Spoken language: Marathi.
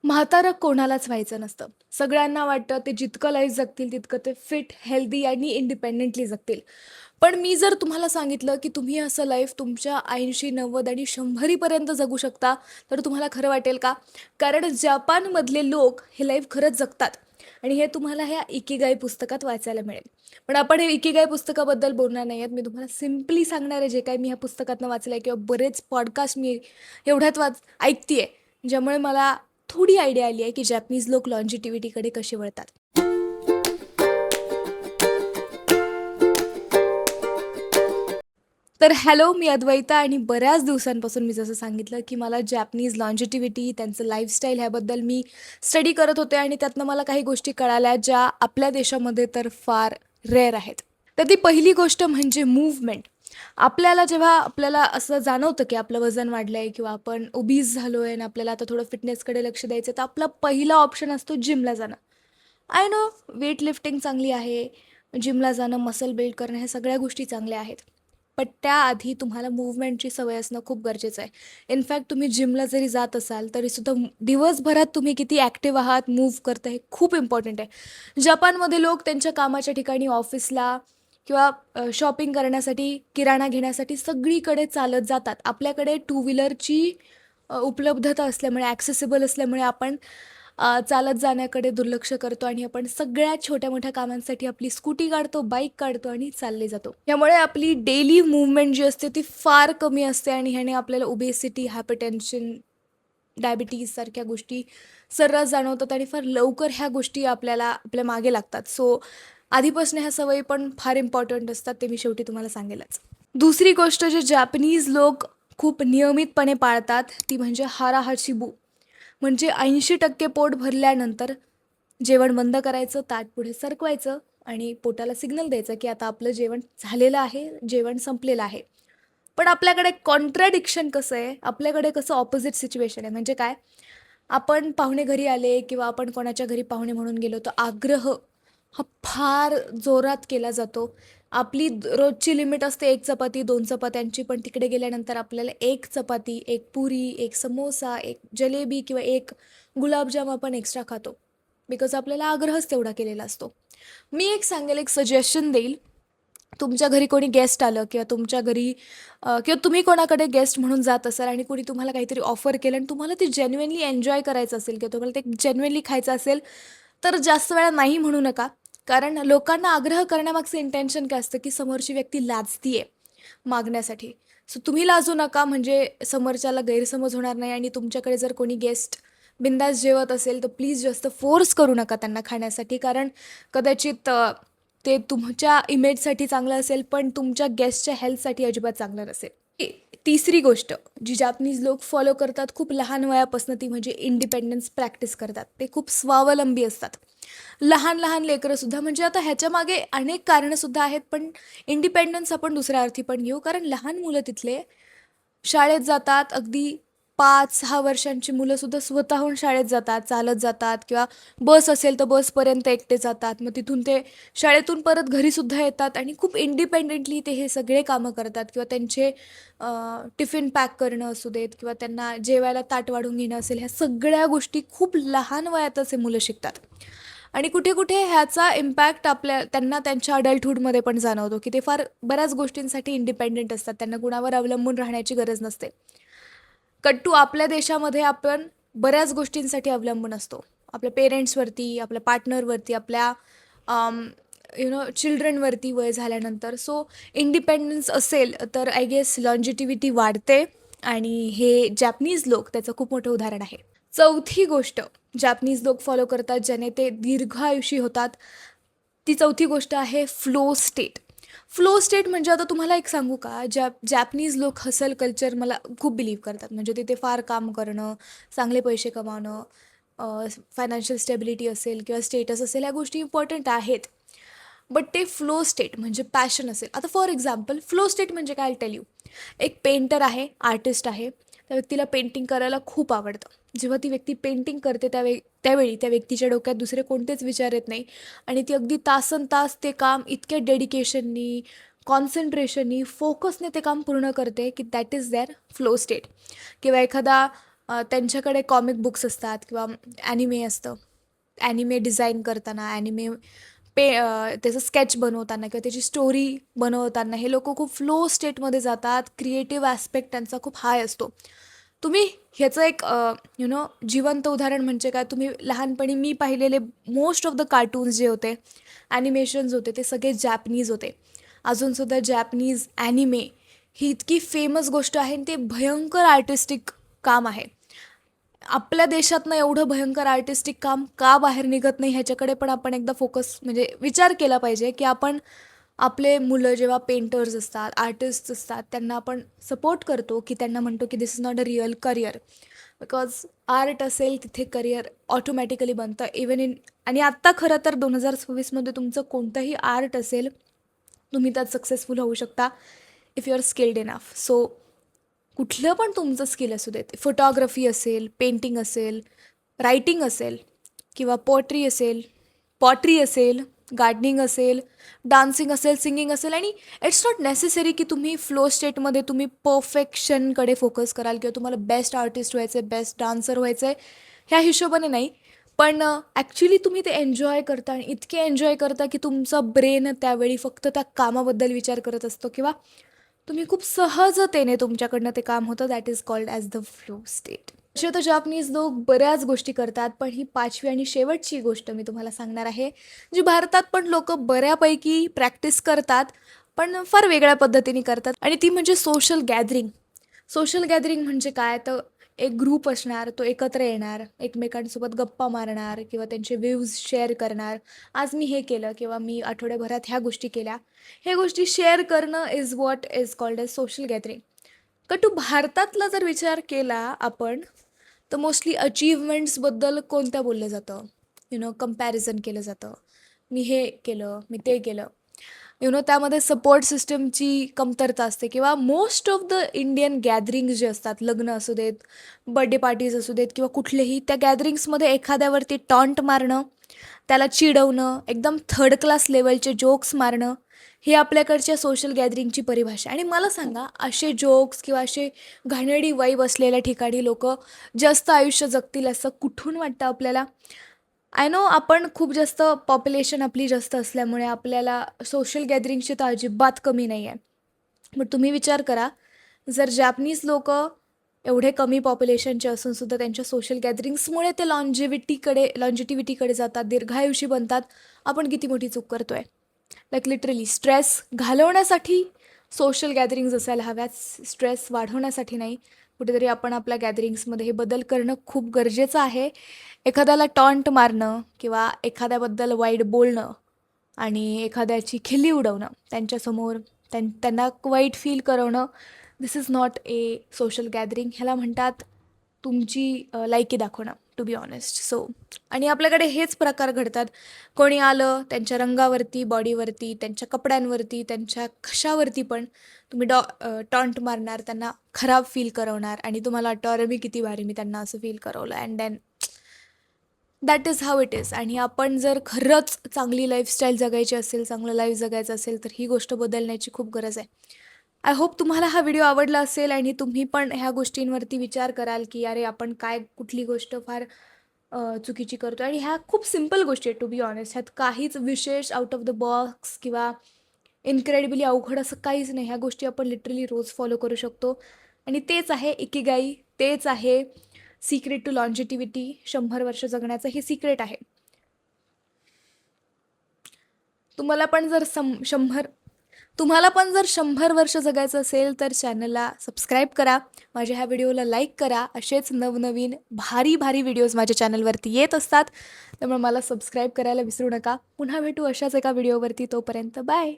म्हातारं कोणालाच व्हायचं नसतं. सगळ्यांना वाटतं ते जितकं लाईफ जगतील तितकं ते फिट, हेल्दी आणि इंडिपेंडेंटली जगतील. पण मी जर तुम्हाला सांगितलं, की तुम्ही असं लाईफ तुमच्या 80, 90 आणि 100 पर्यंत जगू शकता, तर तुम्हाला खरं वाटेल का? कारण जपानमधले लोक हे लाईफ खरंच जगतात आणि हे तुम्हाला ह्या इकिगाई पुस्तकात वाचायला मिळेल. पण आपण हे इकिगाई पुस्तकाबद्दल बोलणार नाही आहेत. मी तुम्हाला सिम्पली सांगणार आहे, जे काही मी ह्या पुस्तकातनं वाचलं आहे किंवा बरेच पॉडकास्ट मी एवढ्यात ऐकते ज्यामुळे मला थोडी आयडिया आली आहे की जॅपनीज लोक लॉन्जिटिव्हिटीकडे कसे वळतात. तर हॅलो, मी अद्वैता आणि बऱ्याच दिवसांपासून मी जसं सांगितलं की मला जॅपनीज लॉन्जिटिव्हिटी, त्यांचं लाईफस्टाईल ह्याबद्दल मी स्टडी करत होते आणि त्यातनं मला काही गोष्टी कळाल्या ज्या आपल्या देशामध्ये तर फार रेअर आहेत. तर ती पहिली गोष्ट म्हणजे मूव्हमेंट. आपल्याला जेव्हा आपल्याला असं जाणवतं की आपलं वजन वाढलं आहे किंवा आपण ओबीज झालो आहे आणि आपल्याला आता थोडं फिटनेसकडे लक्ष द्यायचं, तर आपला पहिला ऑप्शन असतो जिमला जाणं. आय नो, वेट लिफ्टिंग चांगली आहे, जिमला जाणं, मसल बिल्ड करणं, ह्या सगळ्या गोष्टी चांगल्या आहेत. पण त्याआधी तुम्हाला मूव्हमेंटची सवय असणं खूप गरजेचं आहे. इनफॅक्ट तुम्ही जिमला जरी जात असाल तरीसुद्धा दिवसभरात तुम्ही किती ॲक्टिव्ह आहात, मूव्ह करता, हे खूप इम्पॉर्टंट आहे. जपानमध्ये लोक त्यांच्या कामाच्या ठिकाणी, ऑफिसला किंवा शॉपिंग करण्यासाठी, किराणा घेण्यासाठी सगळीकडे चालत जातात. आपल्याकडे टू व्हीलरची उपलब्धता असल्यामुळे, ॲक्सेसिबल असल्यामुळे आपण चालत जाण्याकडे दुर्लक्ष करतो आणि आपण सगळ्या छोट्या-मोठ्या कामांसाठी आपली स्कूटी काढतो, बाईक काढतो आणि चालले जातो. त्यामुळे आपली डेली मूव्हमेंट जी असते ती फार कमी असते आणि ह्याने आपल्याला ओबेसिटी, हायपरटेन्शन, डायबिटीज सारख्या गोष्टी सर्रास जाणवतात आणि फार लवकर ह्या गोष्टी आपल्याला आपल्या मागे लागतात. सो आधीपासून ह्या सवयी पण फार इम्पॉर्टंट असतात, ते मी शेवटी तुम्हाला सांगेलच. दुसरी गोष्ट जे जॅपनीज लोक खूप नियमितपणे पाळतात ती म्हणजे हारा हाचिबू. म्हणजे 80% पोट भरल्यानंतर जेवण बंद करायचं, ताट पुढे सरकवायचं आणि पोटाला सिग्नल द्यायचं की आता आपलं जेवण झालेलं आहे, जेवण संपलेलं आहे. पण आपल्याकडे कॉन्ट्राडिक्शन कसं आहे, आपल्याकडे कसं ऑपोजिट सिच्युएशन आहे. म्हणजे काय, आपण पाहुणे घरी आले किंवा आपण कोणाच्या घरी पाहुणे म्हणून गेलो, तर आग्रह हा फार जोरात केला जातो. आपली रोजची लिमिट असते 1 चपाती, 2 चपात्यांची, पण तिकडे गेल्यानंतर आपल्याला 1 चपाती, 1 पुरी, 1 समोसा, 1 जलेबी किंवा 1 गुलाबजाम आपण एक्स्ट्रा खातो. बिकॉज आपल्याला आग्रहच तेवढा केलेला असतो. मी एक सांगेल, एक सजेशन देईल. तुमच्या घरी कोणी गेस्ट आलं किंवा तुमच्या घरी किंवा तुम्ही कोणाकडे गेस्ट म्हणून जात असाल आणि कोणी तुम्हाला काहीतरी ऑफर केलं आणि तुम्हाला ते जेन्युइनली एन्जॉय करायचं असेल किंवा तुम्हाला ते जेन्युइनली खायचं असेल, तर जास्त वेळा नाही म्हणू नका. कारण लोकांना आग्रह करण्यामागचं इंटेन्शन काय असतं, की समोरची व्यक्ती लाजतीये मागण्यासाठी. सो तुम्ही लाजू नका, म्हणजे समोरच्याला गैरसमज होणार नाही आणि तुमच्याकडे जर कोणी गेस्ट बिंदास जेवत असेल, तर प्लीज जास्त फोर्स करू नका त्यांना खाण्यासाठी. कारण कदाचित ते तुमच्या इमेजसाठी चांगलं असेल, पण तुमच्या गेस्टच्या हेल्थसाठी अजिबात चांगलं नसेल. तिसरी गोष्ट जी जापनीज लोक फॉलो करतात खूप लहान वयापासून, ती म्हणजे इंडिपेंडन्स प्रॅक्टिस करतात. ते खूप स्वावलंबी असतात. लहान लहान लेकरंसुद्धा, म्हणजे आता ह्याच्या मागे अनेक कारणंसुद्धा आहेत, पण इंडिपेंडन्स आपण दुसऱ्या अर्थी पण घेऊ. कारण लहान मुलं तिथले शाळेत जातात. अगदी 5-6 वर्षांची मुलंसुद्धा स्वतःहून शाळेत जातात, चालत जातात किंवा बस असेल तर बसपर्यंत एकटे जातात. मग तिथून ते शाळेतून परत घरीसुद्धा येतात आणि खूप इंडिपेंडेंटली ते हे सगळे कामं करतात किंवा त्यांचे टिफिन पॅक करणं असू देत किंवा त्यांना जेवायला ताट वाढून घेणं असेल, ह्या सगळ्या गोष्टी खूप लहान वयातच हे मुलं शिकतात. आणि कुठे-कुठे ह्याचा इम्पॅक्ट त्यांना त्यांच्या अडल्टहूडमध्ये पण जाणवतो, की ते फार बऱ्याच गोष्टींसाठी इंडिपेंडेंट असतात. त्यांना कुणावर अवलंबून राहण्याची गरज नसते. कट्टू आपल्या देशामध्ये आपण बऱ्याच गोष्टींसाठी अवलंबून असतो. आपल्या पेरेंट्सवरती, आपल्या पार्टनरवरती, आपल्या चिल्ड्रनवरती वय झाल्यानंतर. सो इंडिपेंडन्स असेल तर आय गेस लॉन्जिटिव्हिटी वाढते आणि हे जॅपनीज लोक त्याचं खूप मोठं उदाहरण आहे. चौथी गोष्ट जॅपनीज लोक फॉलो करतात ज्याने ते दीर्घायुषी होतात, ती चौथी गोष्ट आहे फ्लो स्टेट. फ्लो स्टेट म्हणजे आता तुम्हाला एक सांगू का, जॅपनीज लोक हसल कल्चर मला खूप बिलीव्ह करतात. म्हणजे तिथे फार काम करणं, चांगले पैसे कमावणं, फायनान्शियल स्टेबिलिटी असेल किंवा स्टेटस असेल, ह्या गोष्टी इम्पॉर्टंट आहेत. बट ते फ्लो स्टेट म्हणजे पॅशन असेल. आता फॉर एक्झाम्पल फ्लो स्टेट म्हणजे काय, टेल यू. एक पेंटर आहे, आर्टिस्ट आहे, त्या व्यक्तीला पेंटिंग करायला खूप आवडतं. जेव्हा ती व्यक्ती पेंटिंग करते त्यावेळी त्या व्यक्तीच्या डोक्यात दुसरे कोणतेच विचार येत नाही आणि ती अगदी तासनतास ते काम इतक्या डेडिकेशननी, कॉन्सन्ट्रेशननी, फोकसने ते काम पूर्ण करते की that is their flow state. किंवा एखादा त्यांच्याकडे कॉमिक बुक्स असतात किंवा ॲनिमे असतं. ॲनिमे डिझाईन करताना, त्याचं स्केच बनवताना किंवा त्याची स्टोरी बनवताना हे लोकं खूप फ्लो स्टेटमध्ये जातात. क्रिएटिव्ह ॲस्पेक्ट त्यांचा खूप हाय असतो. तुम्ही ह्याचं एक जिवंत उदाहरण म्हणजे काय, तुम्ही लहानपणी मी पाहिलेले मोस्ट ऑफ द कार्टून्स जे होते, ॲनिमेशन्स होते, ते सगळे जॅपनीज होते. अजूनसुद्धा जॅपनीज ॲनिमे ही इतकी फेमस गोष्ट आहे आणि ते भयंकर आर्टिस्टिक काम आहे. आपल्या देशातनं एवढं भयंकर आर्टिस्टिक काम का बाहेर निघत नाही ह्याच्याकडे पण आपण एकदा फोकस म्हणजे विचार केला पाहिजे, की आपण आपले मुलं जेव्हा पेंटर्स असतात, आर्टिस्ट असतात, त्यांना आपण सपोर्ट करतो, की त्यांना म्हणतो की this is not a real career. Because art असेल तिथे करिअर ऑटोमॅटिकली बनतं इवन इन. आणि आत्ता खरं तर 2026मध्ये तुमचं कोणतंही आर्ट असेल, तुम्ही त्यात सक्सेसफुल होऊ शकता if you are skilled enough. So कुठलं पण तुमचं स्किल असू देत, फोटोग्राफी असेल, पेंटिंग असेल, रायटिंग असेल किंवा पॉटरी असेल, गार्डनिंग असेल, डान्सिंग असेल, सिंगिंग असेल. आणि इट्स नॉट नेसेसरी की तुम्ही फ्लो स्टेटमध्ये तुम्ही परफेक्शनकडे फोकस कराल किंवा तुम्हाला बेस्ट आर्टिस्ट व्हायचं आहे, बेस्ट डान्सर व्हायचं आहे, ह्या हिशोबाने नाही. पण ॲक्च्युली तुम्ही ते एन्जॉय करता आणि इतके एन्जॉय करता की तुमचा ब्रेन त्यावेळी फक्त त्या कामाबद्दल विचार करत असतो किंवा तुम्ही खूप सहजतेने तुमच्याकडनं ते काम होतं. That is called as the flow state. असे तर जापनीज लोक बऱ्याच गोष्टी करतात, पण ही 5वी आणि शेवटची गोष्ट मी तुम्हाला सांगणार आहे, जी भारतात पण लोक बऱ्यापैकी प्रॅक्टिस करतात, पण फार वेगळ्या पद्धतीने करतात. आणि ती म्हणजे सोशल गॅदरिंग. सोशल गॅदरिंग म्हणजे काय, तर एक ग्रुप असणार, तो एकत्र येणार, एकमेकांसोबत गप्पा मारणार किंवा त्यांचे व्ह्यूज शेअर करणार. आज मी हे केलं किंवा मी आठवड्याभरात ह्या गोष्टी केल्या. हे गोष्टी शेअर करणं is what is called as social gathering. का टू भारतातला जर विचार केला आपण, तर मोस्टली अचीवमेंट्सबद्दल कोणत्या बोललं जातं, कम्पॅरिझन केलं जातं. मी हे केलं, मी ते केलं. त्यामध्ये सपोर्ट सिस्टमची कमतरता असते किंवा most of the Indian gatherings जे असतात, लग्न असू देत, बर्थडे पार्टीज असू देत किंवा कुठलेही, त्या गॅदरिंग्समध्ये एखाद्यावरती टॉन्ट मारणं, त्याला चिडवणं, एकदम थर्ड क्लास लेवलचे जोक्स मारणं, हे आपल्याकडच्या सोशल गॅदरिंगची परिभाषा. आणि मला सांगा, असे जोक्स किंवा असे घाणेरडी वाईब असलेल्या ठिकाणी लोक जास्त आयुष्य जगतील असं कुठून वाटतं आपल्याला? आय नो आपण खूप जास्त पॉप्युलेशन आपली जास्त असल्यामुळे आपल्याला सोशल गॅदरिंगची तर अजिबात कमी नाही आहे. बट तुम्ही विचार करा, जर जॅपनीज लोक एवढे कमी पॉप्युलेशनचे असूनसुद्धा त्यांच्या सोशल गॅदरिंग्समुळे ते लॉन्जिटिव्हिटीकडे जातात, दीर्घायुषी बनतात, आपण किती मोठी चूक करतो आहे. लाईक लिटरली स्ट्रेस घालवण्यासाठी सोशल गॅदरिंग्ज असायला हव्यात, स्ट्रेस वाढवण्यासाठी नाही. कुठेतरी आपण आपल्या गॅदरिंग्समध्ये हे बदल करणं खूप गरजेचं आहे. एखाद्याला टॉन्ट मारणं किंवा एखाद्याबद्दल वाईट बोलणं आणि एखाद्याची खिल्ली उडवणं त्यांच्यासमोर, त्यांना वाईट फील करवणं, this is not a social gathering. ह्याला म्हणतात तुमची लायकी दाखवणं, टू बी ऑनेस्ट. सो आणि आपल्याकडे हेच प्रकार घडतात. कोणी आलं, त्यांच्या रंगावरती, बॉडीवरती, त्यांच्या कपड्यांवरती, त्यांच्या कशावरती पण तुम्ही टॉन्ट मारणार, त्यांना खराब फील करवणार आणि तुम्हाला वाटतं अरे मी किती भारी, मी त्यांना असं फील करवलं. And then that is how it is. आणि आपण जर खरंच चांगली लाईफस्टाईल जगायची असेल, चांगलं लाईफ जगायचं असेल, तर ही गोष्ट बदलण्याची खूप गरज आहे. आय होप तुम्हाला हा व्हिडिओ आवडला असेल आणि तुम्ही पण ह्या गोष्टींवरती विचार कराल, की अरे आपण कुठली गोष्ट फार चुकीची करतो. आणि ह्या खूप सिम्पल गोष्टी आहेत, टू बी ऑनेस्ट. ह्यात काहीच विशेष आउट ऑफ द बॉक्स किंवा इनक्रेडिबली अवघड असं काहीच नाही. ह्या गोष्टी आपण लिटरली रोज फॉलो करू शकतो. आणि तेच आहे इकिगाई, तेच आहे सिक्रेट टू लॉन्जिटिव्हिटी. 100 वर्ष जगण्याचं हे सिक्रेट आहे. तुम्हाला पण जर 100 वर्ष जगायचं असेल तर चॅनलला सबस्क्राईब करा, माझ्या ह्या व्हिडिओला लाईक करा. असेच नवनवीन भारी भारी व्हिडिओज माझ्या चॅनलवरती येत असतात, त्यामुळे मला सबस्क्राईब करायला विसरू नका. पुन्हा भेटू अशाच एका व्हिडिओवरती. तोपर्यंत बाय.